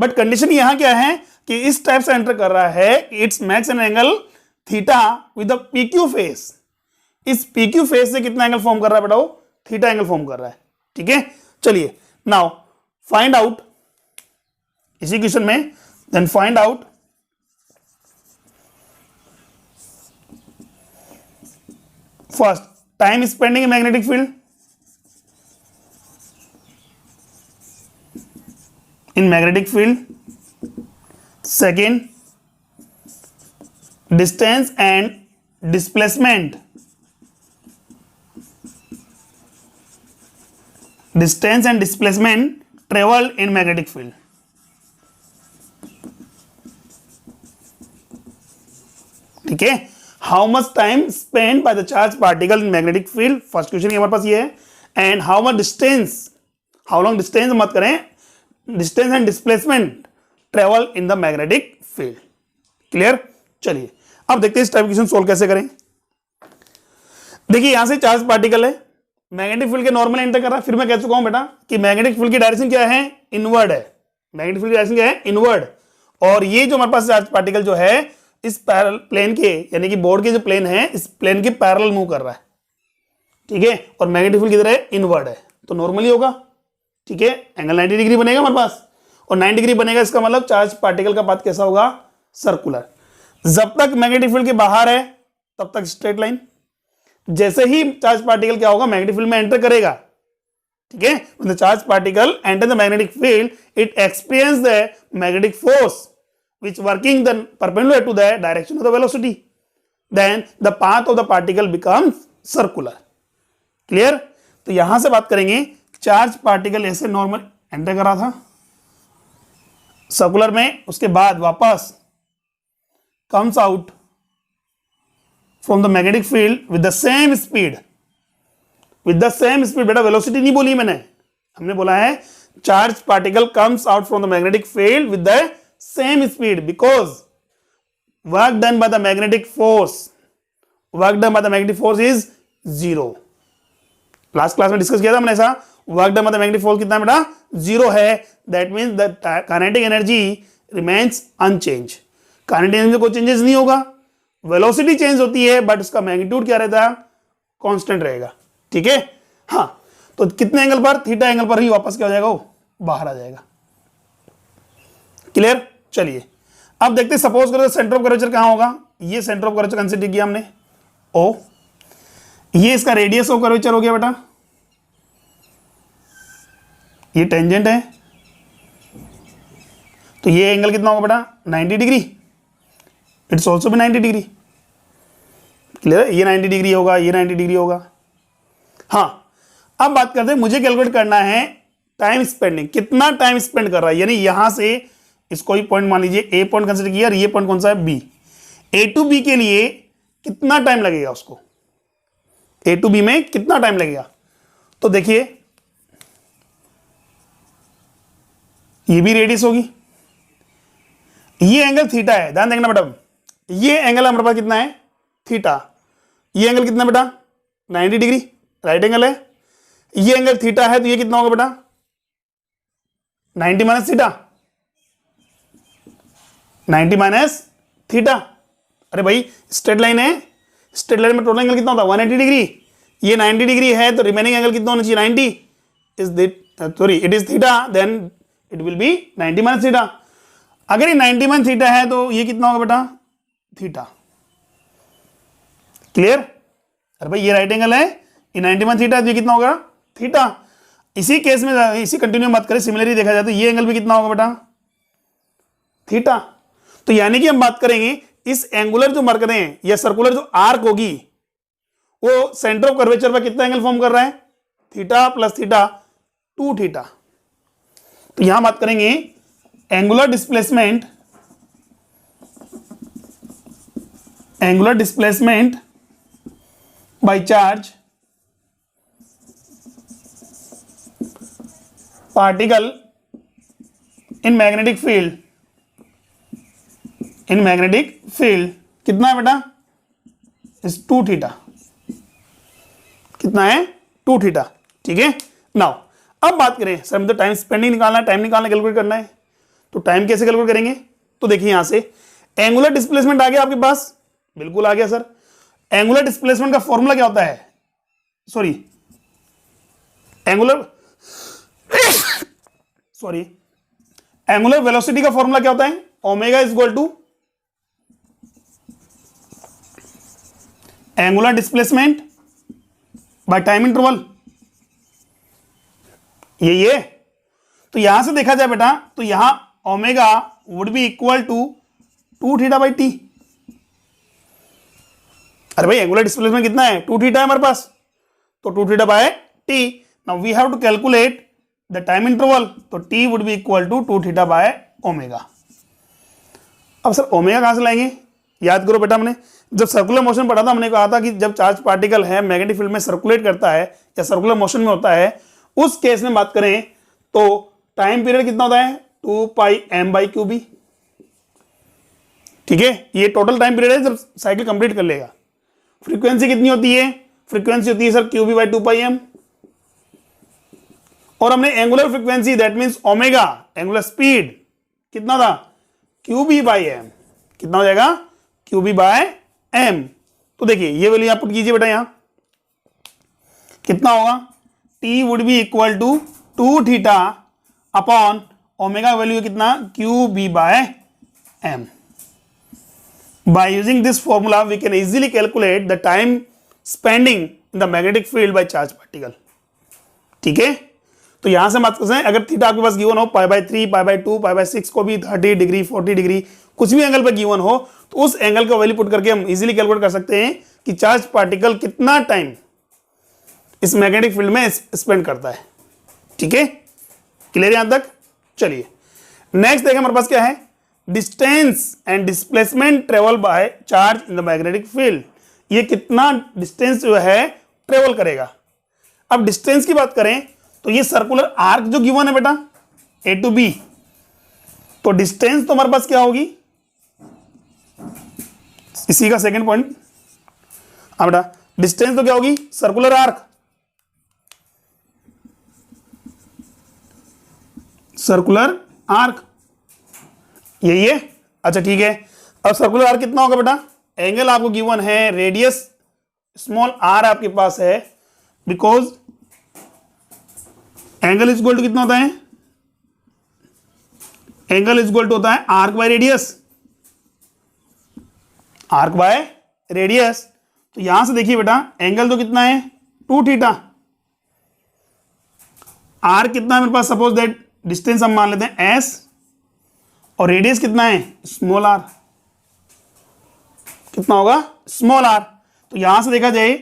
बट कंडीशन यहां क्या है कि इस टाइप से एंटर कर रहा है, it's max an angle theta with the PQ face. इस पीक्यू फेस से कितना एंगल फॉर्म कर रहा है बेटा? वो थीटा एंगल फॉर्म कर रहा है। ठीक है, चलिए नाउ फाइंड आउट इसी क्वेश्चन में, then find out first time spending in magnetic field in magnetic field, second distance and displacement traveled in magnetic field. ठीक है, how much time spend by the charge particle in magnetic field, first question हमारे पास ये है। And how much distance, how long distance मत करें, distance and displacement travel in the magnetic field. Clear? चलिए अब देखते हैं इस टाइप क्वेश्चन सोल्व कैसे करें। देखिए यहां से चार्ज पार्टिकल है, मैग्नेटिक फील्ड के नॉर्मल एंटर कर रहा है। फिर मैं कह चुका हूं बेटा कि मैग्नेटिक फील्ड की डायरेक्शन क्या है? इनवर्ड है। मैग्नेटिक फील्ड की डायरेक्शन क्या है? इनवर्ड। और ये जो हमारे पास चार्ज पार्टिकल जो है इस पैरेलल प्लेन के, यानी कि बोर्ड के जो प्लेन है इस प्लेन के पैरेलल मूव कर रहा है। ठीक है, और मैग्नेटिक फील्ड किधर है? इनवर्ड है, तो नॉर्मली होगा। ठीक है, एंगल 90 डिग्री बनेगा हमारे पास, और 90 डिग्री बनेगा, इसका मतलब चार्ज पार्टिकल का पाथ कैसा होगा? सर्कुलर। जब तक मैग्नेटिक फील्ड के बाहर है तब तक स्ट्रेट लाइन। जैसे ही चार्ज पार्टिकल क्या होगा? मैग्नेटिक फील्ड में एंटर करेगा। ठीक है, when the charge particle enter the magnetic field, it experience the magnetic force which working the perpendicular to the direction of the velocity. Then the path of the particle becomes circular. Clear? तो यहां से बात करेंगे, charge particle ऐसे normal enter कर रहा था circular में, उसके बाद वापस comes out from the magnetic field with the same speed. With the same speed, बेटा वेलोसिटी नहीं बोली मैंने, हमने बोला है charge particle comes out from the magnetic field with the same speed because work done by the magnetic force, work done by the magnetic force is zero. Last class में discuss किया था हमने ऐसा, work done by the magnetic force कितना बेटा? Zero है। That means the kinetic energy remains unchange. Kinetic energy में कोई चेंजेस नहीं होगा, वेलोसिटी चेंज होती है बट उसका मैग्नीट्यूड क्या रहता है? कांस्टेंट रहेगा। ठीक है, हाँ, तो कितने एंगल पर? थीटा एंगल पर ही वापस क्या हो जाएगा? वो बाहर आ जाएगा। क्लियर? चलिए अब देखते हैं, सपोज करो सेंटर ऑफ कर्वेचर कहां होगा? ये सेंटर ऑफ कर्वेचर कंसीडर किया हमने ओ, ये इसका रेडियस ऑफ कर्वेचर हो गया बेटा, ये टेंजेंट है, तो ये एंगल कितना होगा बेटा? 90 डिग्री। इट्स ऑल्सो भी 90 डिग्री। क्लियर? ये 90 डिग्री होगा, ये 90 डिग्री होगा। हाँ, अब बात करते हैं, मुझे कैलकुलेट करना है टाइम स्पेंडिंग, कितना टाइम स्पेंड कर रहा है। यानी यहां से इसको ही पॉइंट मान लीजिए, ए पॉइंट कंसीडर किया, और ये पॉइंट कौन सा है? बी। ए टू बी के लिए कितना टाइम लगेगा उसको? ए टू बी में कितना टाइम लगेगा? तो देखिए ये भी रेडियस होगी, ये एंगल थीटा है, ध्यान देखना बेटा, ये एंगल हमारे पास कितना है? थीटा। ये एंगल कितना बेटा? 90 डिग्री, राइट एंगल है। ये एंगल थीटा है, तो ये कितना होगा बेटा? 90 माइनस थीटा, 90 माइनस थीटा। अरे भाई स्ट्रेट लाइन है, स्ट्रेट लाइन में टोटल एंगल कितना होता है? 180 डिग्री। ये 90 डिग्री है, तो रिमेनिंग एंगल कितना होना चाहिए? 90 it is theta, then it will be 90 minus theta. अगर ये 90 माइनस थीटा है तो ये कितना होगा बेटा? थीटा। क्लियर? अरे भाई ये राइट एंगल है, ये 90 माइनस थीटा है, तो ये कितना होगा? थीटा। इसी केस में इसी कंटिन्यू मत करें, सिमिलरली देखा जाए तो ये एंगल भी कितना होगा बेटा? थीटा। तो यानी कि हम बात करेंगे इस एंगुलर जो मरकते हैं या सर्कुलर जो आर्क होगी वो सेंटर ऑफ कर्वेचर पर कितना एंगल फॉर्म कर रहा है? Theta plus theta, 2 theta. तो यहां बात करेंगे angular displacement, angular displacement by charge particle in magnetic field, in magnetic field कितना है बेटा? इस 2 थीटा। कितना है? 2 थीटा। ठीक है, नाउ अब बात करें सर, हम तो टाइम स्पेंडिंग निकालना है, टाइम निकालना, कैलकुलेट करना है। तो टाइम कैसे कैलकुलेट करेंगे? तो देखिए यहां से एंगुलर डिस्प्लेसमेंट आ गया आपके पास, बिल्कुल आ गया सर। एंगुलर डिस्प्लेसमेंट का फॉर्मूला क्या होता है? सॉरी, एंगुलर वेलोसिटी का फॉर्मूला क्या होता है? Omega is equal to angular displacement by time interval. ये तो यहां से देखा जाए बेटा तो यहां omega would be equal to 2 theta by t. अरे भाई एंगुलर डिस्प्लेसमेंट कितना है? 2 थीटा है हमारे पास, तो 2 theta by t. Now we have to calculate the time interval, तो t would be equal to 2 theta by omega. अब सर ओमेगा कहां से लाएंगे? याद करो बेटा, हमने जब सर्कुलर मोशन पढ़ा था, हमने कहा था कि जब चार्ज पार्टिकल है मैग्नेटिक फील्ड में सर्कुलेट करता है या सर्कुलर मोशन में होता है, उस केस में बात करें तो टाइम पीरियड कितना होता है? 2 pi M by Q B. ठीक है, ये टोटल टाइम पीरियड है जब साइकिल कंप्लीट कर लेगा। फ्रीक्वेंसी कितनी होती है? फ्रीक्वेंसी होती है sir q b by 2 pi m. और हमने angular frequency that means omega, angular speed कितना था? Q b by m. कितना हो जाएगा? Q b by m. तो देखिए ये वैल्यू आप पुट कीजिए बेटा, यहां कितना होगा? T would be equal to 2 theta upon omega value कितना? Q b by m. By using this formula, we can easily calculate the time spending in the magnetic field by charge particle. ठीक है, तो यहां से बात करते हैं, अगर थीटा आपके पास गिवन हो pi by 3, pi by 2, pi by 6 को भी 30 डिग्री 40 डिग्री कुछ भी एंगल पर गिवन हो, तो उस एंगल का वैल्यू पुट करके हम इजीली कैलकुलेट कर सकते हैं कि चार्ज पार्टिकल कितना टाइम इस मैग्नेटिक फील्ड में स्पेंड करता है। ठीक है, क्लियर यहां तक? चलिए नेक्स्ट देखें हमारे पास क्या है? Distance and displacement travel by charge in the magnetic field. ये कितना डिस्टेंस जो है ट्रेवल करेगा। अब डिस्टेंस की बात करें तो ये सर्कुलर आर्क जो गिवन है बेटा ए टू बी, तो डिस्टेंस तो हमारे पास क्या होगी? इसी का सेकंड पॉइंट। हाँ बेटा, डिस्टेंस तो क्या होगी? सर्कुलर आर्क, सर्कुलर आर्क यही है। अच्छा ठीक है, अब सर्कुलर आर्क कितना होगा बेटा? एंगल आपको गिवन है, रेडियस स्मॉल आर आपके पास है, because angle is equal to कितना होता है? एंगल इज इक्वल टू होता है arc by radius, arc by radius. तो यहां से देखिए बेटा एंगल तो कितना है? 2 थीटा। आर कितना है मेरे पास? सपोज दैट डिस्टेंस हम मान लेते हैं एस, और रेडियस कितना है? Small r. कितना होगा? Small r. तो यहां से देखा जाए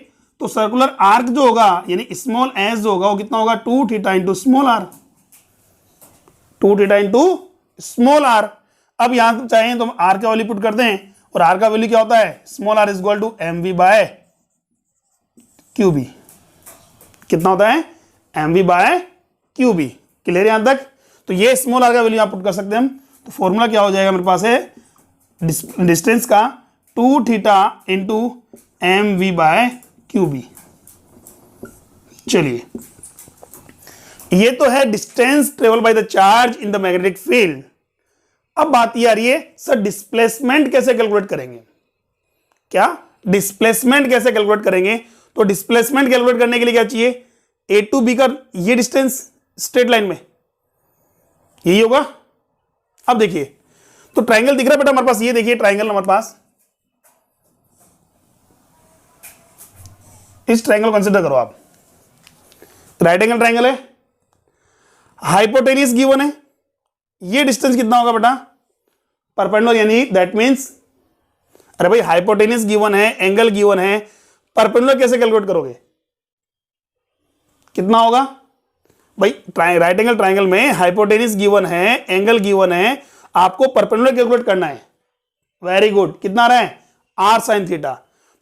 तो सर्कुलर आर्क जो होगा यानी स्मॉल एस जो होगा वो कितना होगा? 2 theta into small r, 2 theta into small r. अब यहां चाहें तो हम आर का वैल्यू पुट करते हैं, और आर का वैल्यू क्या होता है? Small r is equal to m we by Q b. कितना होता है? M we by Q b. Clear यहां तक? तो ये स्मॉल आर का वैल्यू आप पुट कर सकते हैं हम। तो फॉर्मूला क्या हो जाएगा मेरे पास है? डिस्टेंस का 2 theta into m we by Q b. चलिए ये तो है distance travel by the charge in the magnetic field. अब बात ये आ रही है सर डिस्प्लेसमेंट कैसे कैलकुलेट करेंगे? क्या डिस्प्लेसमेंट कैसे कैलकुलेट करेंगे? तो डिस्प्लेसमेंट कैलकुलेट करने के लिए क्या चाहिए? ए टू बी का ये डिस्टेंस स्ट्रेट लाइन में यही होगा। अब देखिए तो ट्रायंगल दिख रहा है बेटा हमारे पास, ये देखिए ट्रायंगल हमारे पास, इस ट्रायंगल कंसीडर करो आप। राइट एंगल ट्रायंगल है, हाइपोटेनियस गिवन है, ये डिस्टेंस कितना होगा बेटा? परपेंडिकुलर, यानी दैट मींस, अरे भाई हाइपोटेनियस गिवन है, एंगल गिवन है, परपेंडिकुलर कैसे कैलकुलेट करोगे? कितना होगा भाई? राइट एंगल ट्रायंगल में हाइपोटेनियस गिवन है, एंगल गिवन है, आपको परपेंडिकुलर कैलकुलेट करना है। Very good. कितना आ रहा है? R sine theta.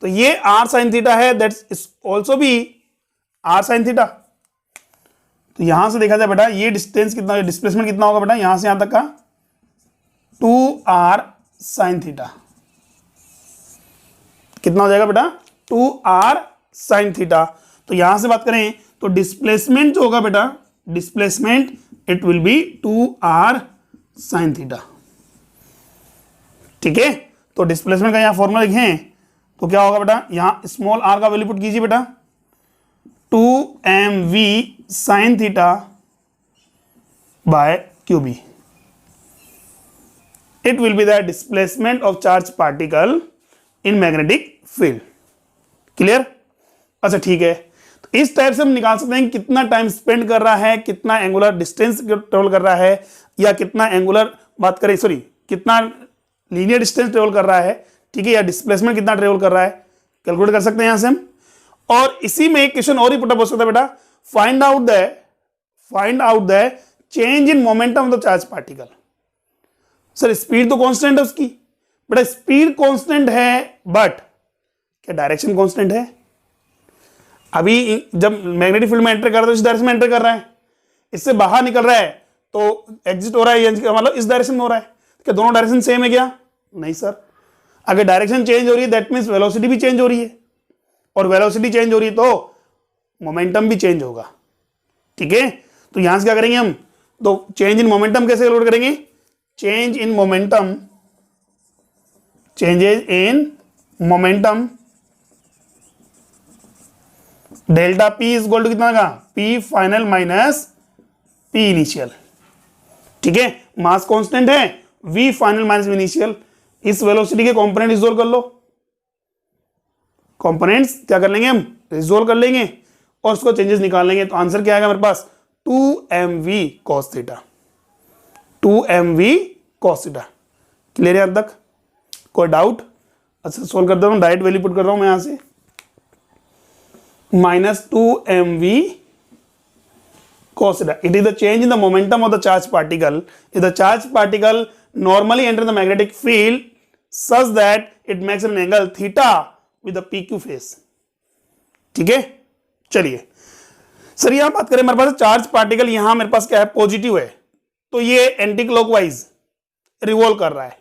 तो ये आर साइन थीटा है, दैट्स इज ऑल्सो भी आर साइन थीटा। तो यहां से देखा जाए बेटा ये डिस्टेंस कितना, डिस्प्लेसमेंट कितना होगा बेटा यहां से यहां तक का? 2r sine theta. कितना हो जाएगा बेटा? 2r sign theta. तो यहां से बात करें तो डिस्प्लेसमेंट जो होगा बेटा, displacement it will B 2r sine theta. ठीक है, तो डिस्प्लेसमेंट का यहाँ फॉर्मूला लिखें तो क्या होगा बेटा, यहाँ स्मॉल आर का वैल्यू पुट कीजिए बेटा, 2mv sine theta by q b. It will be the displacement of charge particle in magnetic field. Clear? अच्छा ठीक है, तो इस टाइप से हम निकाल सकते हैं कितना टाइम स्पेंड कर रहा है, कितना एंगुलर डिस्टेंस ट्रेवल कर रहा है, या कितना एंगुलर बात करें सॉरी कितना लीनियर डिस्टेंस ट्रेवल कर रहा है, ठीक है, या डिस्प्लेसमेंट कितना ट्रेवल कर रहा है, कैलकुलेट कर सकते हैं यहां से हम। और इसी में एक क्वेश्चन और ही पुटअप हो सकता है बेटा, find out the change in momentum of the charge particle. Sir speed तो कांस्टेंट है उसकी, बेटा स्पीड कांस्टेंट है बट क्या डायरेक्शन कांस्टेंट है? अभी जब मैग्नेटिक फील्ड में एंटर कर रहा है तो इस डायरेक्शन में एंटर कर रहा है, इससे बाहर निकल रहा है तो एग्जिट हो रहा है, मतलब इस डायरेक्शन में हो रहा है। क्या दोनों डायरेक्शन सेम है क्या? नहीं सर, अगर डायरेक्शन चेंज हो रही है दैट मीन्स वेलोसिटी भी चेंज हो रही है, और वेलोसिटी चेंज हो रही है तो मोमेंटम भी चेंज होगा। ठीक है, तो यहां से क्या करेंगे हम, तो चेंज इन मोमेंटम कैसे कैलकुलेट करेंगे, change in momentum, changes in momentum delta p is equal to कितना का, p final minus p initial. ठीक है, मास कांस्टेंट है, v final minus v initial. इस वेलोसिटी के कंपोनेंट रिजोल्व कर लो, कंपोनेंट्स क्या कर लेंगे हम, रिजोल्व कर लेंगे और उसको चेंजेस निकाल लेंगे। तो आंसर क्या आएगा मेरे पास, 2mv cos theta, 2mv cos theta. Clear है अब तक? कोई डाउट? अच्छा सोल्व कर देता हूं, डायरेक्ट वैल्यू पुट कर रहा हूं मैं यहां से, -2mv cos theta. It is the change in the momentum of the charged particle. If the charged particle normally enter the magnetic field such that it makes an angle theta with the PQ phase. ठीक है, चलिए sir यहां बात करें, मेरे पास charge particle यहां मेरे पास क्या है, पॉजिटिव है, तो ये एंटी क्लॉकवाइज रिवॉल्व कर रहा है।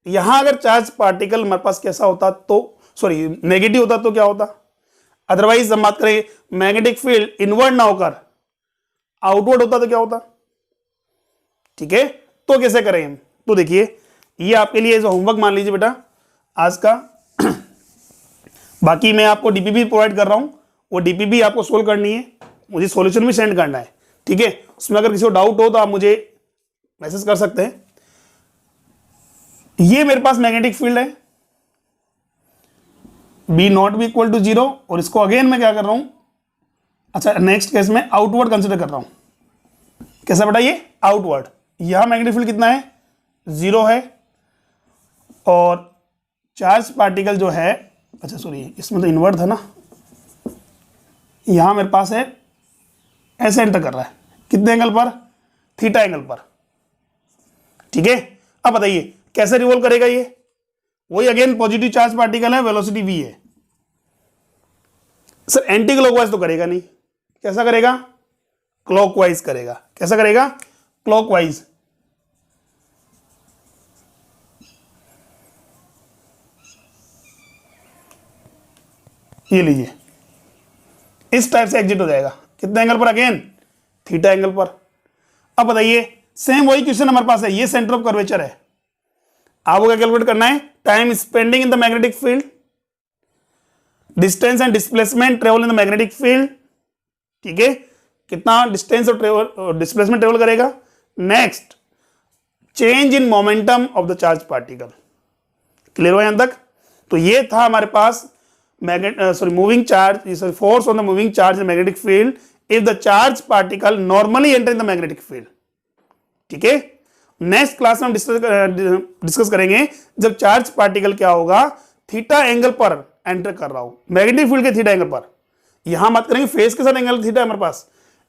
यहां अगर चार्ज पार्टिकल मेरे पास कैसा होता तो सॉरी नेगेटिव होता तो क्या होता, अदरवाइज हम बात करें मैग्नेटिक फील्ड इनवर्ड ना होकर आउटवर्ड होता तो क्या होता। ठीक है, तो कैसे करें हम, तो देखिए ये आपके लिए जो होमवर्क मान लीजिए बेटा आज का बाकी मैं आपको डीपीपी प्रोवाइड कर रहा हूं, वो डीपीपी आपको सोल्व करनी है, मुझे सॉल्यूशन भी सेंड करना है। ठीक है, उसमें अगर किसी को डाउट हो तो आप मुझे मैसेज कर सकते हैं। ये मेरे पास मैग्नेटिक फील्ड है, b not b equal to 0, और इसको अगेन मैं क्या कर रहा हूं, अच्छा नेक्स्ट केस में आउटवर्ड कंसिडर कर रहा हूं। कैसा बेटा, ये आउटवर्ड, यहां मैग्नेटिक फील्ड कितना है, 0 है, और चार्ज पार्टिकल जो है, अच्छा सॉरी इसमें तो इनवर्ड था ना, यहां मेरे पास है ऐसे एंटर कर रहा है, कितने एंगल पर, थीटा एंगल पर। ठीक है, अब बताइए कैसे रिवॉल्व करेगा ये, वही अगेन पॉजिटिव चार्ज पार्टिकल है, वेलोसिटी v है। सर एंटी क्लॉकवाइज तो करेगा नहीं, कैसा करेगा, क्लॉकवाइज करेगा। कैसा करेगा, क्लॉकवाइज। ये लीजिए इस टाइप से एग्जिट हो जाएगा, कितने एंगल पर, अगेन थीटा एंगल पर। अब बताइए सेम वही क्वेश्चन हमारे पास है, ये सेंटर ऑफ कर्वेचर है, आपको क्या कैलकुलेट करना है, time spending in the magnetic field, distance and displacement travel in the magnetic field. ठीक है, कितना डिस्टेंस और ट्रेवल डिस्प्लेसमेंट ट्रेवल करेगा। Next change in momentum of the charge particle. Clear हुआ यहां तक? तो ये था हमारे पास moving charge, force on the moving charge in magnetic field if the charge particle normally enter in the magnetic field. ठीक है, नेक्स्ट क्लास में हम डिस्कस करेंगे जब चार्ज पार्टिकल क्या होगा, थीटा एंगल पर एंटर कर रहा हो, मैग्नेटिक फील्ड के थीटा एंगल पर। यहां बात करेंगे फेस के साथ एंगल थीटा है हमारे पास।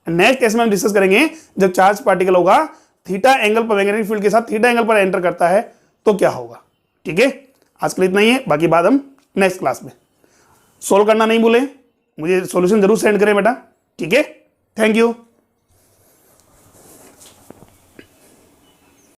नेक्स्ट केस में हम डिस्कस करेंगे जब चार्ज पार्टिकल होगा थीटा एंगल पर, मैग्नेटिक फील्ड के साथ थीटा एंगल पर एंटर करता है तो क्या होगा। ठीक है, आज के लिए इतना ही है, बाकी बात हम नेक्स्ट क्लास में। सोल्व करना नहीं भूलें, मुझे सॉल्यूशन जरूर सेंड करें बेटा। ठीक है, थैंक यू।